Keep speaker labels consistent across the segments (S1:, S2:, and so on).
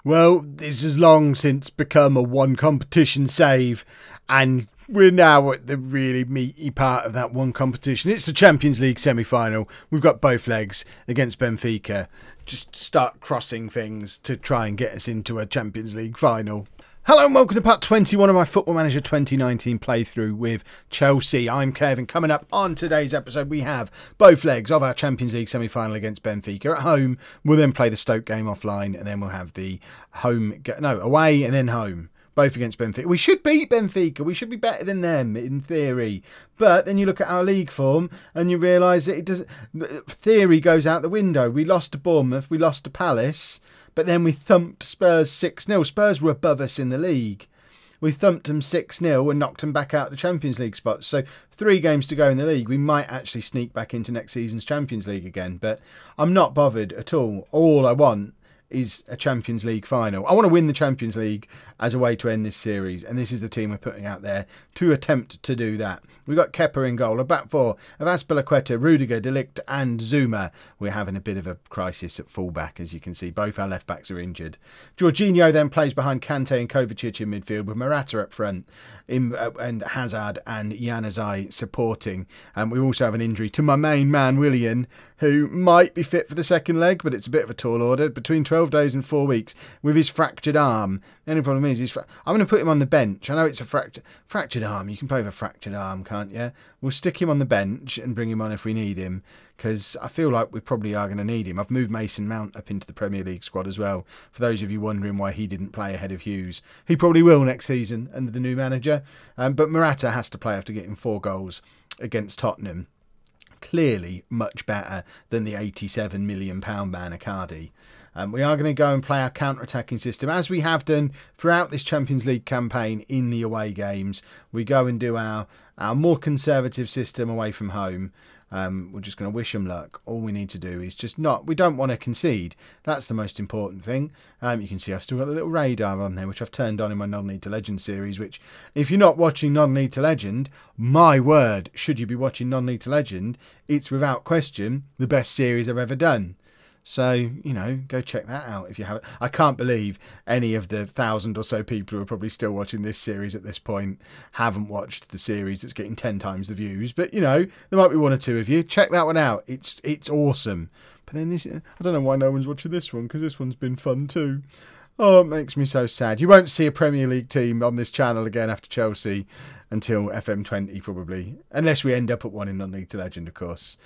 S1: Well, this has long since become a one competition save, and we're now at the really meaty part of that one competition. It's the Champions League semi-final. We've got both legs against Benfica. Just start crossing things to try and get us into a Champions League final. Hello and welcome to part 21 of my Football Manager 2019 playthrough with Chelsea. I'm Kevin. Coming up on today's episode, we have both legs of our Champions League semi-final against Benfica at home. We'll then play the Stoke game offline, and then we'll have the away and then home. Both against Benfica. We should beat Benfica. We should be better than them in theory. But then you look at our league form and you realise that it doesn't. Theory goes out the window. We lost to Bournemouth. We lost to Palace. But then we thumped Spurs 6-0. Spurs were above us in the league. We thumped them 6-0 and knocked them back out the Champions League spots. So 3 games to go in the league. We might actually sneak back into next season's Champions League again. But I'm not bothered at all. All I want is a Champions League final. I want to win the Champions League as a way to end this series, and this is the team we're putting out there to attempt to do that. We've got Kepa in goal, a back four of Azpilicueta, Rudiger, De Ligt and Zuma. We're having a bit of a crisis at fullback, as you can see. Both our left backs are injured. Jorginho then plays behind Kante and Kovacic in midfield, with Morata up front and Hazard and Januzaj supporting. And we also have an injury to my main man, Willian, who might be fit for the second leg, but it's a bit of a tall order. Between 12 days and 4 weeks with his fractured arm. The only problem is I'm going to put him on the bench. I know it's a fractured arm. You can play with a fractured arm, can't you? We'll stick him on the bench and bring him on if we need him, because I feel like we probably are going to need him. I've moved Mason Mount up into the Premier League squad as well. For those of you wondering why he didn't play ahead of Hughes, he probably will next season under the new manager. But Morata has to play after getting 4 goals against Tottenham. Clearly much better than the £87 million man Icardi. We are going to go and play our counter-attacking system as we have done throughout this Champions League campaign in the away games. We go and do our more conservative system away from home. We're just going to wish them luck. All we need to do is we don't want to concede. That's the most important thing. You can see I've still got a little radar on there, which I've turned on in my Non-League to Legend series, which, if you're not watching Non-League to Legend, my word, should you be watching Non-League to Legend, it's without question the best series I've ever done. So, go check that out if you haven't. I can't believe any of the 1,000 or so people who are probably still watching this series at this point haven't watched the series that's getting 10 times the views. But, there might be 1 or 2 of you. Check that one out. It's awesome. But then I don't know why no one's watching this one, because this one's been fun too. Oh, it makes me so sad. You won't see a Premier League team on this channel again after Chelsea until FM20 probably, unless we end up at one in Non-League to Legend, of course.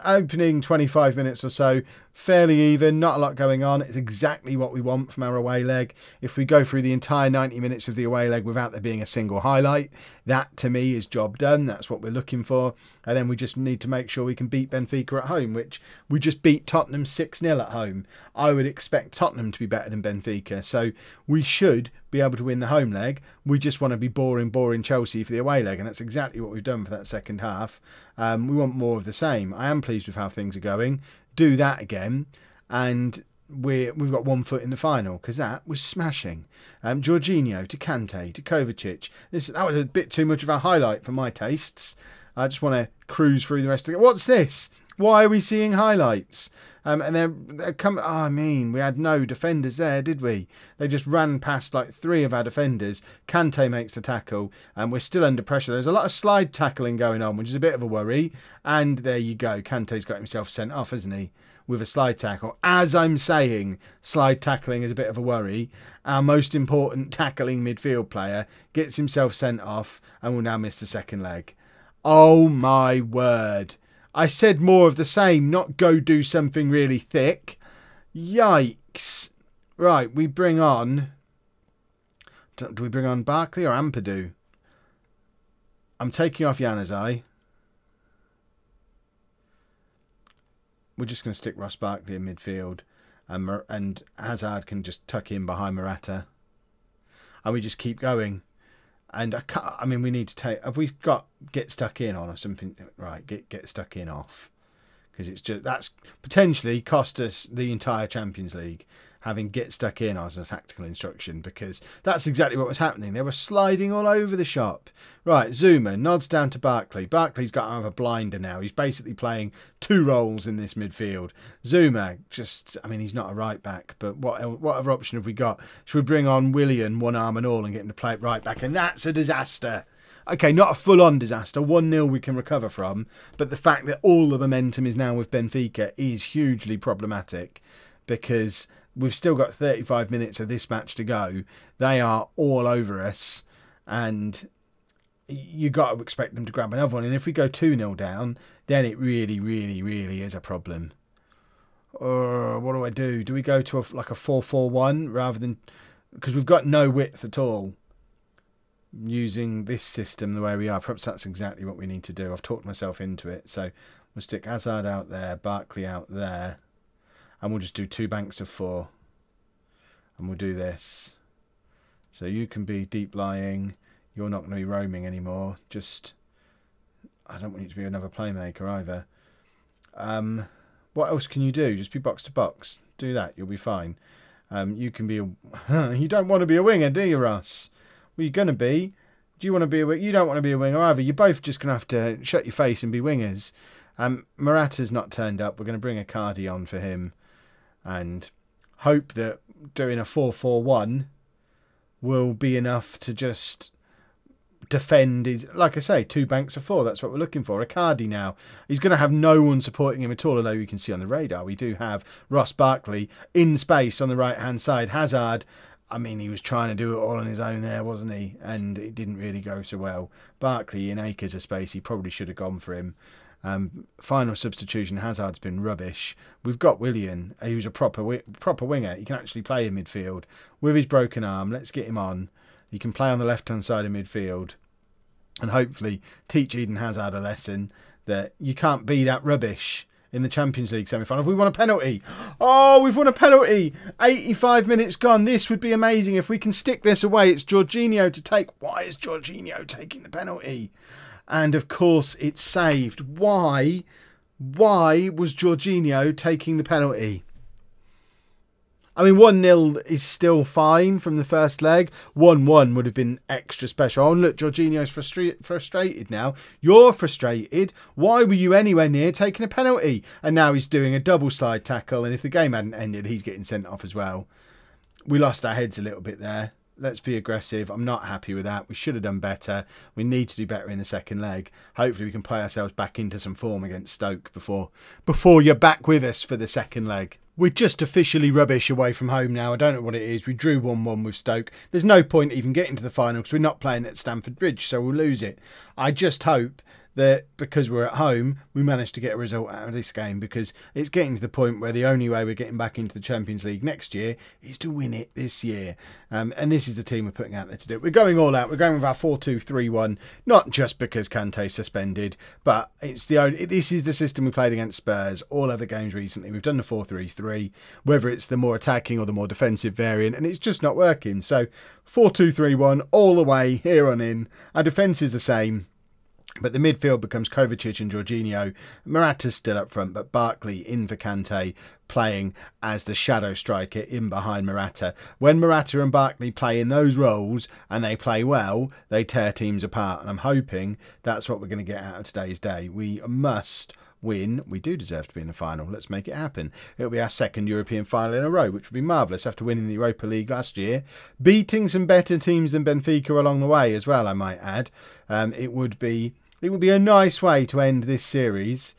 S1: Opening 25 minutes or so, fairly even, not a lot going on. It's exactly what we want from our away leg. If we go through the entire 90 minutes of the away leg without there being a single highlight, that to me is job done. That's what we're looking for. And then we just need to make sure we can beat Benfica at home, which we just beat Tottenham 6-0 at home. I would expect Tottenham to be better than Benfica, so we should be able to win the home leg. We just want to be boring Chelsea for the away leg, and that's exactly what we've done for that second half. We want more of the same. I am pleased with how things are going. Do that again, and we've got 1 foot in the final, because that was smashing. Jorginho to Kante to Kovacic. That was a bit too much of a highlight for my tastes. I just want to cruise through the rest of it. What's this? Why are we seeing highlights? And they're coming. Oh, I mean, we had no defenders there, did we? They just ran past like 3 of our defenders. Kante makes the tackle, and we're still under pressure. There's a lot of slide tackling going on, which is a bit of a worry. And there you go. Kante's got himself sent off, hasn't he? With a slide tackle. As I'm saying, slide tackling is a bit of a worry. Our most important tackling midfield player gets himself sent off and will now miss the second leg. Oh my word. I said more of the same, not go do something really thick. Yikes. Right, we bring on... Do we bring on Barkley or Ampadu? I'm taking off Januzaj. We're just going to stick Ross Barkley in midfield. And Hazard can just tuck in behind Morata. And we just keep going. And we need to take... Have we got get stuck in on or something? Right, get stuck in off. Because it's just... That's potentially cost us the entire Champions League. having get stuck in as a tactical instruction, because that's exactly what was happening. They were sliding all over the shop. Right, Zuma nods down to Barkley. Barkley's got out of a blinder now. He's basically playing 2 roles in this midfield. Zuma, just, I mean, he's not a right back, but what other option have we got? Should we bring on Willian, one arm and all, and get him to play it right back? And that's a disaster. Okay, not a full-on disaster. 1-0 we can recover from, but the fact that all the momentum is now with Benfica is hugely problematic, because we've still got 35 minutes of this match to go. They are all over us, and you got to expect them to grab another one. And if we go 2-0 down, then it really, really, really is a problem. What do I do? Do we go to like a 4-4-1 rather than... Because we've got no width at all. Using this system the way we are, perhaps that's exactly what we need to do. I've talked myself into it. So we'll stick Hazard out there, Barkley out there, and we'll just do 2 banks of 4. And we'll do this. So you can be deep lying. You're not going to be roaming anymore. Just, I don't want you to be another playmaker either. What else can you do? Just be box to box. Do that. You'll be fine. You can be a... You don't want to be a winger, do you, Russ? Well, you're going to be. Do you want to be a winger? You don't want to be a winger either. You're both just going to have to shut your face and be wingers. Morata's not turned up. We're going to bring a Cardi on for him. And hope that doing a 4-4-1 will be enough to just... defend his, like I say, 2 banks of 4. That's what we're looking for. Icardi now, he's going to have no one supporting him at all, although you can see on the radar we do have Ross Barkley in space on the right hand side. Hazard, I mean, he was trying to do it all on his own there, wasn't he? And it didn't really go so well. Barkley in acres of space, he probably should have gone for him. Final substitution, Hazard's been rubbish. We've got Willian, who's a proper winger. He can actually play in midfield with his broken arm. Let's get him on. He can play on the left-hand side of midfield and hopefully teach Eden Hazard a lesson that you can't be that rubbish in the Champions League semi-final. We won a penalty. Oh, we've won a penalty. 85 minutes gone. This would be amazing if we can stick this away. It's Jorginho to take. Why is Jorginho taking the penalty? And, of course, it's saved. Why? Why was Jorginho taking the penalty? I mean, 1-0 is still fine from the first leg. 1-1 would have been extra special. Oh, look, Jorginho's frustrated now. You're frustrated. Why were you anywhere near taking a penalty? And now he's doing a double slide tackle. And if the game hadn't ended, he's getting sent off as well. We lost our heads a little bit there. Let's be aggressive. I'm not happy with that. We should have done better. We need to do better in the second leg. Hopefully we can play ourselves back into some form against Stoke before you're back with us for the second leg. We're just officially rubbish away from home now. I don't know what it is. We drew 1-1 with Stoke. There's no point even getting to the final because we're not playing at Stamford Bridge, so we'll lose it. I just hope that because we're at home, we manage to get a result out of this game, because it's getting to the point where the only way we're getting back into the Champions League next year is to win it this year. And this is the team we're putting out there to do it. We're going all out. We're going with our 4-2-3-1, not just because Kante's suspended, but it's this is the system we played against Spurs. All other games recently, we've done the 4-3-3, whether it's the more attacking or the more defensive variant, and it's just not working. So 4-2-3-1 all the way here on in. Our defence is the same. But the midfield becomes Kovacic and Jorginho. Morata's still up front, but Barkley in for Kante, playing as the shadow striker in behind Morata. When Morata and Barkley play in those roles and they play well, they tear teams apart. And I'm hoping that's what we're going to get out of today's day. We must win. We do deserve to be in the final. Let's make it happen. It'll be our second European final in a row, which would be marvellous after winning the Europa League last year. Beating some better teams than Benfica along the way as well, I might add. It would be a nice way to end this series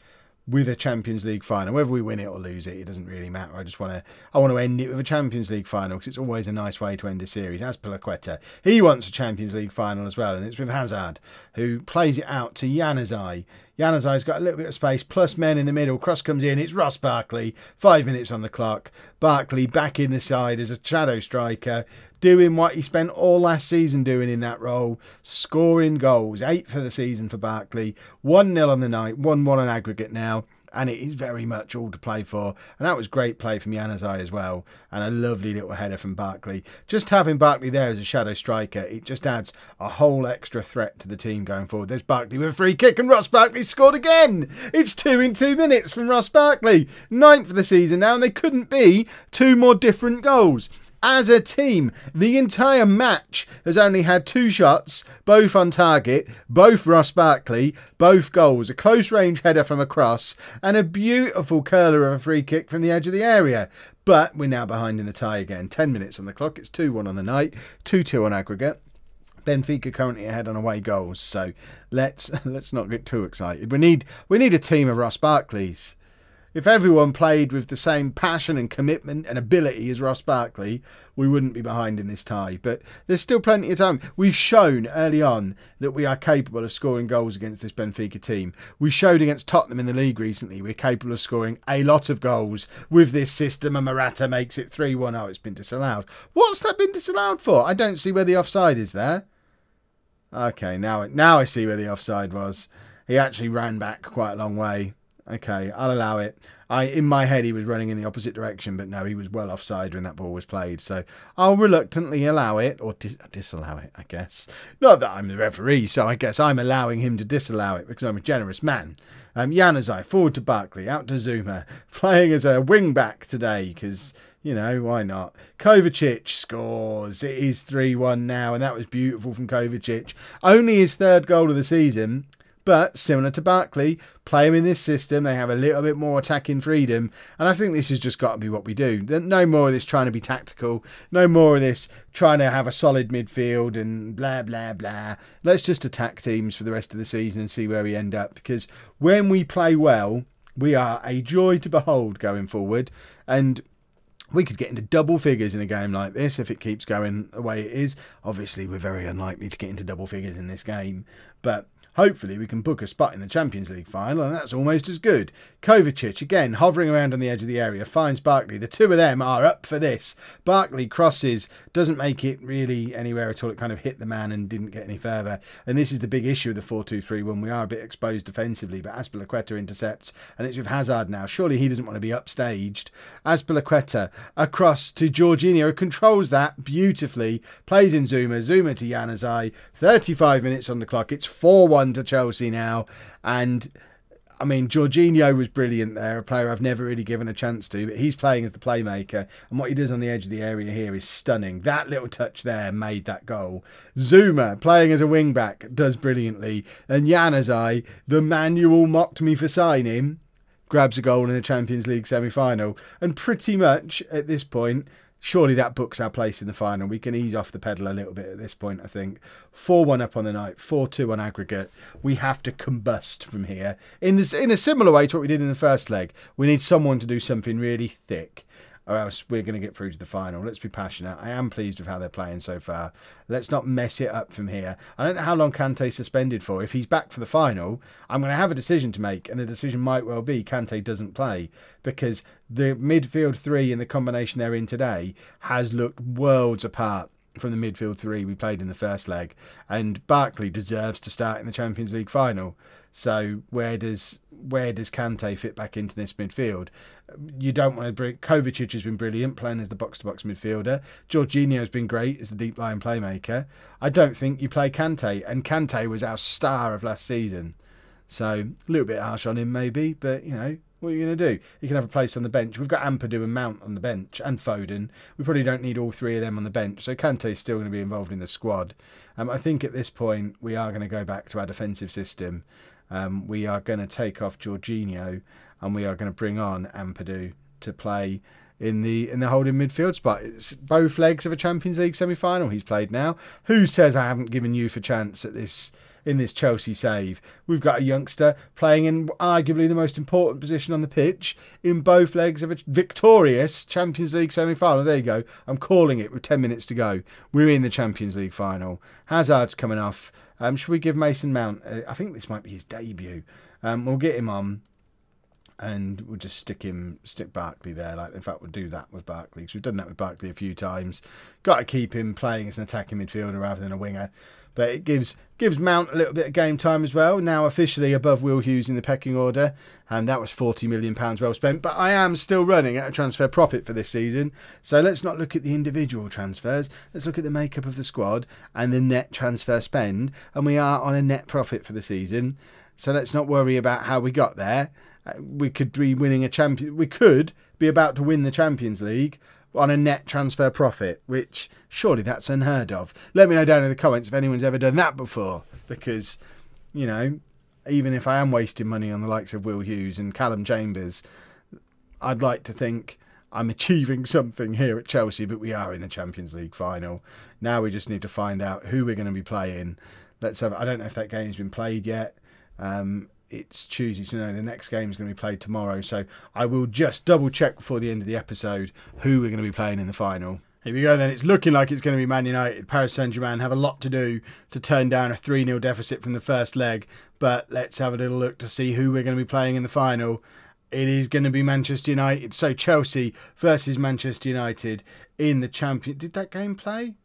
S1: with a Champions League final. Whether we win it or lose it, it doesn't really matter. I want to end it with a Champions League final because it's always a nice way to end a series. As Pilaqueta, he wants a Champions League final as well, and it's with Hazard, who plays it out to Januzaj. Januzaj's got a little bit of space, plus men in the middle. Cross comes in, it's Ross Barkley. 5 minutes on the clock. Barkley back in the side as a shadow striker, doing what he spent all last season doing in that role, scoring goals. 8 for the season for Barkley. 1-0 on the night, 1-1 on aggregate now. and it is very much all to play for. And that was great play from Januzaj as well, and a lovely little header from Barkley. Just having Barkley there as a shadow striker, it just adds a whole extra threat to the team going forward. There's Barkley with a free kick, and Ross Barkley scored again. It's 2 in 2 minutes from Ross Barkley, 9th for the season now, and they couldn't be 2 more different goals. As a team, the entire match has only had 2 shots, both on target, both Ross Barkley, both goals, a close range header from a cross and a beautiful curler of a free kick from the edge of the area. But we're now behind in the tie again. 10 minutes on the clock. It's 2-1 on the night, 2-2 on aggregate. Benfica currently ahead on away goals, so let's not get too excited. We need a team of Ross Barkleys. If everyone played with the same passion and commitment and ability as Ross Barkley, we wouldn't be behind in this tie. But there's still plenty of time. We've shown early on that we are capable of scoring goals against this Benfica team. We showed against Tottenham in the league recently we're capable of scoring a lot of goals with this system, and Morata makes it 3-1. Oh, it's been disallowed. What's that been disallowed for? I don't see where the offside is there. Okay, now I see where the offside was. He actually ran back quite a long way. Okay, I'll allow it. In my head, he was running in the opposite direction, but no, he was well offside when that ball was played. So I'll reluctantly allow it, or disallow it, I guess. Not that I'm the referee, so I guess I'm allowing him to disallow it because I'm a generous man. Januzaj, forward to Barkley, out to Zuma, playing as a wing-back today because, you know, why not? Kovacic scores. It is 3-1 now, and that was beautiful from Kovacic. Only his 3rd goal of the season. But similar to Barkley, play him in this system. They have a little bit more attacking freedom. And I think this has just got to be what we do. No more of this trying to be tactical. No more of this trying to have a solid midfield and blah, blah, blah. Let's just attack teams for the rest of the season and see where we end up. Because when we play well, we are a joy to behold going forward. And we could get into double figures in a game like this if it keeps going the way it is. Obviously, we're very unlikely to get into double figures in this game. But hopefully we can book a spot in the Champions League final, and that's almost as good. Kovacic, again, hovering around on the edge of the area, finds Barkley. The two of them are up for this. Barkley crosses, doesn't make it really anywhere at all. It kind of hit the man and didn't get any further. And this is the big issue of the 4-2-3-1. We are a bit exposed defensively, but Azpilicueta intercepts, and it's with Hazard now. Surely he doesn't want to be upstaged. Azpilicueta across to Jorginho, controls that beautifully, plays in Zuma to Januzaj. 35 minutes on the clock. It's 4-1 to Chelsea now, and I mean, Jorginho was brilliant there, a player I've never really given a chance to, but he's playing as the playmaker, and what he does on the edge of the area here is stunning. That little touch there made that goal. Zuma, playing as a wing-back, does brilliantly, and Januzaj, the man you all mocked me for signing, grabs a goal in a Champions League semi-final, and pretty much at this point, surely that books our place in the final. We can ease off the pedal a little bit at this point, I think. 4-1 up on the night, 4-2 on aggregate. We have to combust from here. In a similar way to what we did in the first leg, we need someone to do something really thick, or else we're going to get through to the final. Let's be passionate. I am pleased with how they're playing so far. Let's not mess it up from here. I don't know how long Kante's suspended for. If he's back for the final, I'm going to have a decision to make, and the decision might well be Kante doesn't play, because the midfield three and the combination they're in today has looked worlds apart from the midfield three we played in the first leg, and Barkley deserves to start in the Champions League final. So where does Kante fit back into this midfield? You don't want to bring... Kovacic has been brilliant playing as the box-to-box midfielder. Jorginho has been great as the deep-lying playmaker. I don't think you play Kante, and Kante was our star of last season. So a little bit harsh on him maybe, but you know, what are you going to do? He can have a place on the bench. We've got Ampadu and Mount on the bench, and Foden. We probably don't need all three of them on the bench, so Kante's still going to be involved in the squad. I think at this point we are going to go back to our defensive system. We are going to take off Jorginho, and we are going to bring on Ampadu to play in the holding midfield spot. It's both legs of a Champions League semi-final he's played now. Who says I haven't given you a chance at this in this Chelsea save? We've got a youngster playing in arguably the most important position on the pitch in both legs of a victorious Champions League semi-final. There you go. I'm calling it with 10 minutes to go. We're in the Champions League final. Hazard's coming off. Should we give Mason Mount... I think this might be his debut. We'll get him on, and we'll just stick Barkley there. In fact, we'll do that with Barkley, because we've done that with Barkley a few times. Got to keep him playing as an attacking midfielder rather than a winger. but it gives Mount a little bit of game time as well. Now officially above Will Hughes in the pecking order, and that was £40 million well spent. But I am still running at a transfer profit for this season, so let's not look at the individual transfers. Let's look at the makeup of the squad and the net transfer spend, and we are on a net profit for the season. So let's not worry about how we got there. We could be winning a champion. We could be about to win the Champions League on a net transfer profit, which surely that's unheard of. Let me know down in the comments if anyone's ever done that before, because, you know, even if I am wasting money on the likes of Will Hughes and Callum Chambers, I'd like to think I'm achieving something here at Chelsea, but we are in the Champions League final. Now we just need to find out who we're going to be playing. Let's have, I don't know if that game's been played yet. It's Tuesday, so no, the next game is going to be played tomorrow. So I will just double check before the end of the episode who we're going to be playing in the final. Here we go then. It's looking like it's going to be Man United. Paris Saint-Germain have a lot to do to turn down a 3-0 deficit from the first leg. But let's have a little look to see who we're going to be playing in the final. It is going to be Manchester United. So Chelsea versus Manchester United in the Champions... Did that game play?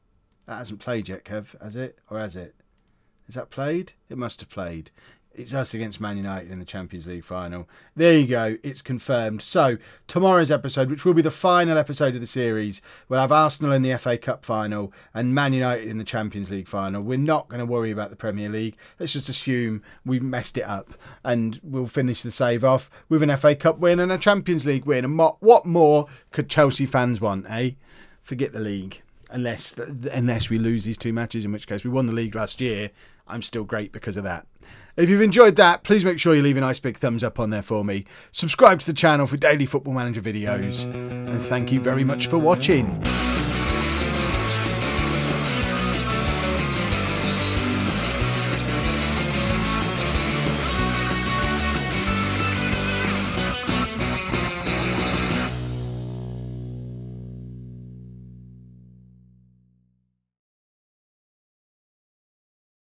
S1: That hasn't played yet, Kev, has it? Or has it? Is that played? It must have played. It's us against Man United in the Champions League final. There you go. It's confirmed. So, tomorrow's episode, which will be the final episode of the series, we'll have Arsenal in the FA Cup final and Man United in the Champions League final. We're not going to worry about the Premier League. Let's just assume we've messed it up. And we'll finish the save off with an FA Cup win and a Champions League win. And what more could Chelsea fans want, eh? Forget the league. Unless we lose these 2 matches, in which case we won the league last year. I'm still great because of that. If you've enjoyed that, please make sure you leave a nice big thumbs up on there for me. Subscribe to the channel for daily Football Manager videos. And thank you very much for watching.